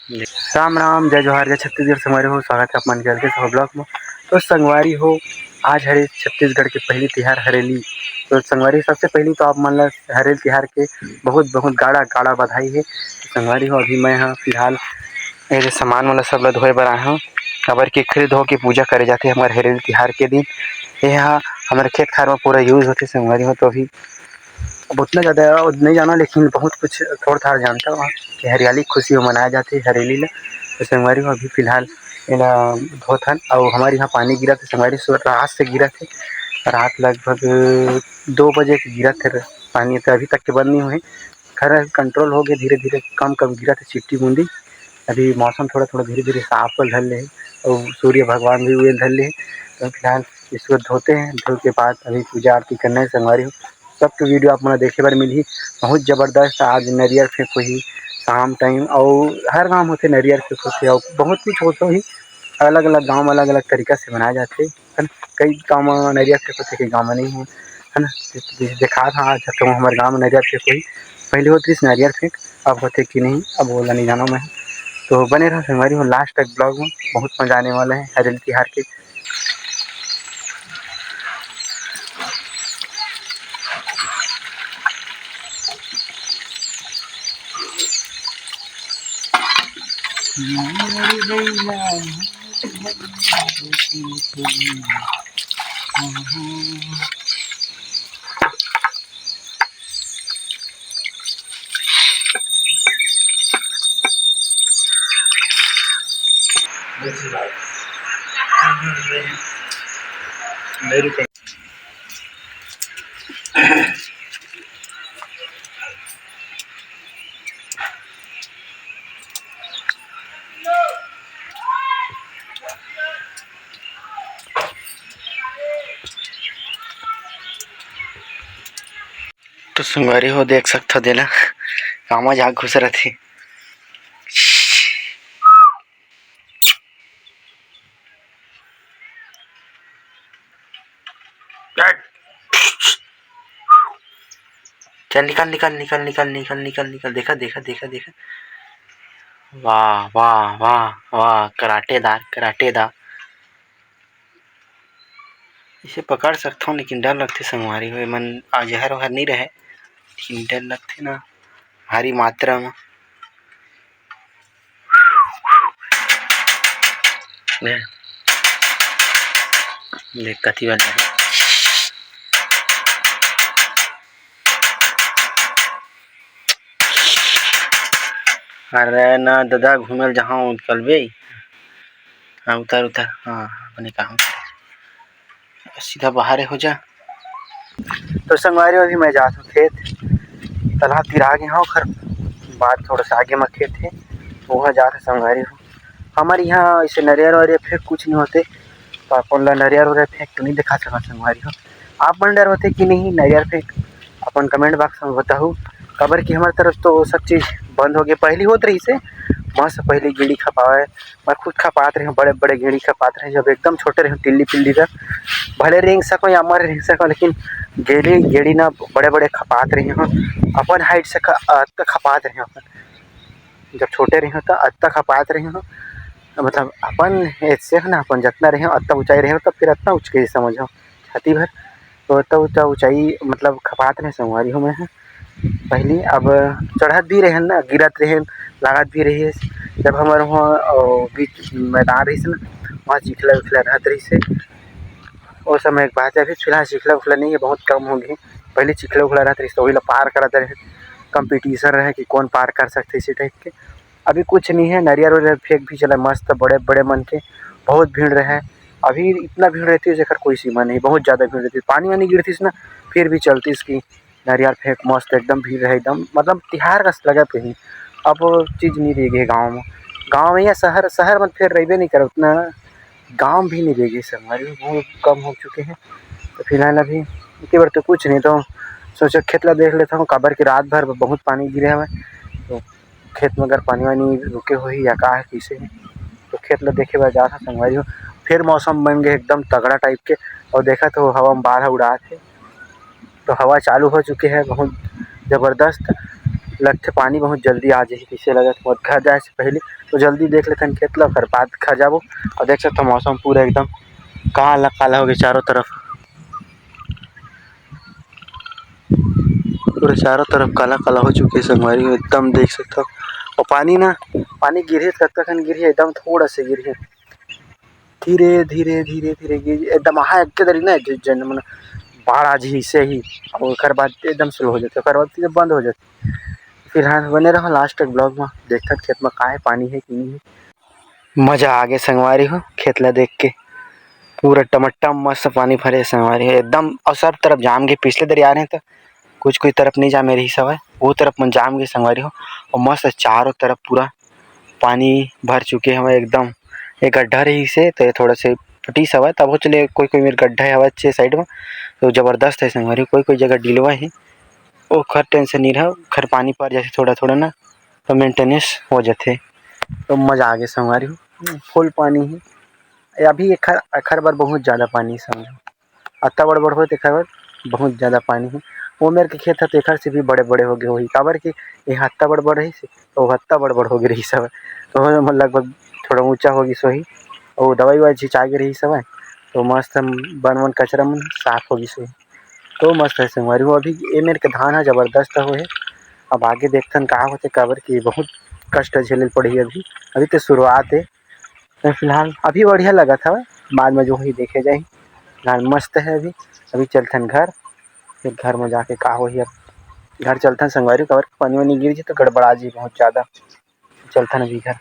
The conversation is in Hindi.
राम राम, जय जोहार, जय छत्तीसगढ़। संगवारी हो, स्वागत है अपन के सब ब्लॉग में। तो संगवारी हो, आज हरे छत्तीसगढ़ के पहली तिहार हरेली। तो संगवारी सबसे पहली तो आप मन ला हरेल तिहार के बहुत बहुत गाड़ा गाड़ा बधाई है। तो संगवारी हो, अभी मैं फिलहाल ये सामान वाला सब ला धोए बर आया हूँ। काबर के खरीद धो के पूजा करे जाते हमारे हरेल तिहार के दिन। यह हमारे खेत खार में पूरा यूज होते संगवारी हो। तो अभी अब उतना ज़्यादा नहीं जाना, लेकिन बहुत कुछ थोड़ा था जानता हूँ कि हरियाली खुशी मनाया जाती है हरेली में। तो संगवारी हो, अभी फिलहाल एला धोथन और हमारे यहाँ पानी गिरा थे संगवारी। रात से गिरा थे, रात लगभग 2 बजे के गिरा थे पानी। तो अभी तक के बंद नहीं हुए, खैर कंट्रोल हो गया, धीरे धीरे कम कम गिरा थे चिट्टी बूंदी। अभी मौसम थोड़ा थोड़ा धीरे धीरे साफ पर ढल रहे और सूर्य भगवान भी हुए ढल रहे। तो फिलहाल इसको धोते हैं, धो के बाद अभी पूजा आरती करना है संगवारी हो। सबके वीडियो आप मन देखे बर मिलही, बहुत ज़बरदस्त। आज नरियर फेंको ही शाम टाइम, और हर गाँव होते नरियर फेंको थे और बहुत कुछ होता ही। अलग अलग गाँव में अलग अलग तरीका से मनाए जाते है। कई गाँव में नरियर फेंको थे, कई गाँव में नहीं हो, है ना। देखा था आज तो हमारे गाँव में नरियर फेंको ही पहले होती नरियर फेंक, अब होते कि नहीं अब बोला नहीं जाना मैं। तो बने रहा संगवारी हो लास्ट तक ब्लॉग में, बहुत मजा आने वाला है हरेल तिहार के। तो संगवारी हो देख सकते देला कामा जा घुस रहे। चल निकल निकल निकल निकल निकल निकल निकल, देखा देखा देखा देखा, वाह वाह वाह वाह, कराटेदार कराटेदार। इसे पकड़ सकता हूँ, लेकिन डर लगते संगवारी हो मन। जहर वहर नहीं रहे, लेकिन डर लगते ना भारी मात्रा में। देख कथी वाला है। अरे ना दादा घूमे जहाँ चलबे। हाँ उतर उतर, हाँ अपने काम सीधा बाहर हो जा। तो संगवारी अभी मैं जाता हूँ खेत, तालाब तिरा गए हाँ खर बात थोड़ा सा आगे में खेत है, वहाँ जाकर संगवारी हो। हमारे यहाँ ऐसे नरियर वरियर फेंक कुछ नहीं होते, तो अपन ला नरियर वरियर फेंक तो नहीं दिखा सका संगवारी हो। आप मन डर होते कि नहीं नरियर फेंक, अपन कमेंट बॉक्स में बताओ। खबर की हमारी तरफ तो सब चीज़ बंद हो गया। पहली होत रही से मस्त, पहले गेड़ी खपावे, मैं खुद खपात रहे, बड़े बड़े गेड़ी खपात रहे जब एकदम छोटे रहे, टिल्ली पिल्ली का भले रेंग सको या मर रेंग सको, लेकिन गेड़ी गेड़ी ना बड़े बड़े खपात रहे हैं। अपन हाइट से खपात रहे अपन, जब छोटे रहे तो अत्ता खपात रहे हैं। मतलब अपन ऐसे है ना, अपन जितना रहे अत्ता ऊंचाई रहे तब फिर अतना ऊँच समझो छाती भर, तो अत्ता ऊंचाई मतलब खपात रहे संगवारी हो मैं पहली। अब चढ़त भी रहे ना, गिरत रहे, लागत भी रही। जब हमारे वहाँ बीच मैदान रही ना, वहाँ चिखला उखला रहत रही से। उस समय एक बात है, अभी फिलहाल चिखला उखला नहीं है, बहुत कम हो गई। पहले चिखला उखला रहत रही तो वही पार करते रहे, कंपटीशन रहे कि कौन पार कर सकते इसी टाइप के। अभी कुछ नहीं है, नरियर वरियर फेंक भी चला मस्त, बड़े बड़े मन के बहुत भीड़ रहे। अभी इतना भीड़ रहती है जैसे कोई सीमा नहीं, बहुत ज़्यादा भीड़ रहती है। पानी वानी गिरती है ना, फिर भी चलती इसकी नरियर फेंक मस्त, एकदम भीड़ रहे एकदम, मतलब तिहार का लगा पे ही। अब वो चीज़ नहीं रह गई गाँव में, गाँव में या शहर शहर में फिर रह नहीं करे उतना, गाँव भी नहीं रह गई सब, हमारे भी बहुत कम हो चुके हैं। तो फिलहाल अभी इतनी बार तो कुछ नहीं, तो सोचो खेत ला देख लेता हूँ, काबर की रात भर बहुत पानी गिरे हुए, तो खेत में अगर पानी वानी रुके हो ही या का है कैसे है, तो खेत ला देखे बार जा था संगवारी हो। फिर मौसम बन गए एकदम तगड़ा टाइप के, और देखा तो हवा में बारह उड़ा थे, तो हवा चालू हो चुकी है बहुत ज़बरदस्त। लगथे पानी बहुत जल्दी आ जाही कइसे लगत मोर घर जाए से पहले तो जल्दी देख लेथन खेत ला ओकर बाद घर जाबो और देख सकथव मौसम पूरा एकदम काला काला हो गए चारों तरफ पूरे चारों तरफ काला काला हो चुके संगवारी हो एकदम देख सकथव और पानी गिरही कतका कन गिरही एकदम थोड़ा से गिरही धीरे धीरे धीरे धीरे गिर एकदम आहा एके दरी ना जन मन बाढ़ आ जाही से ही और ओकर बाद एकदम शुरू हो जाथे ओकर बाद फिर बंद हो जाथे। फिलहाल बने रहो लास्ट तक ब्लॉग में देखत खेत में का है पानी है कि नहीं है। मजा आ गया संगवारी हो खेत ला देख के पूरा टमट्टा मस्त पानी भरे संगवारी हो एकदम और सब तरफ जाम के पिछले दरिया रहे तो कुछ कोई तरफ नहीं जामे रही सवय वो तरफ मन जाम के संगवारी हो और मस्त चारों तरफ पूरा पानी भर चुके हवे एकदम एक गड्ढा रही से तो थोड़ा से फटी सवय तब हो चले कोई कोई मेरे गड्ढा हवा अच्छे साइड में तो जबरदस्त है संगवारी कोई कोई जगह डिलवा है ओ खर टेंशन नहीं रहा खर पानी पर जैसे थोड़ा थोड़ा ना तो मेंटेनेंस हो जाते तो मजा आ गया संगवारी हो फुल पानी है अभी एखर बार बहुत ज़्यादा पानी समझो अत्ता बड़ हो एखर बार बहुत ज़्यादा पानी है वो मेरे के खेत है तो एखर से भी बड़े बड़े हो गए वही काबर के ये हत्ता बड़ रही से तो हत्ता बड़ हो गई रही सब तो लगभग थोड़ा ऊंचा होगी सोही और दवाई ववाई छिंचा के रही सब तो मस्त बन कचरा मन साफ होगी सोही तो मस्त है संगवारी हो अभी ये मेरे के धान है जबरदस्त हो है अब आगे देखथन का होते काबर की बहुत कष्ट झेले पड़ी अभी अभी तो शुरुआत है तो फिलहाल अभी बढ़िया लगा था बाद में जो ही देखे जाए फिलहाल मस्त है अभी अभी चलथन घर फिर घर में जाके का हो अब घर चलथन संगवारी काबर पानी वानी गिर जी तो गड़बड़ा जी बहुत ज़्यादा चलथन अभी घर।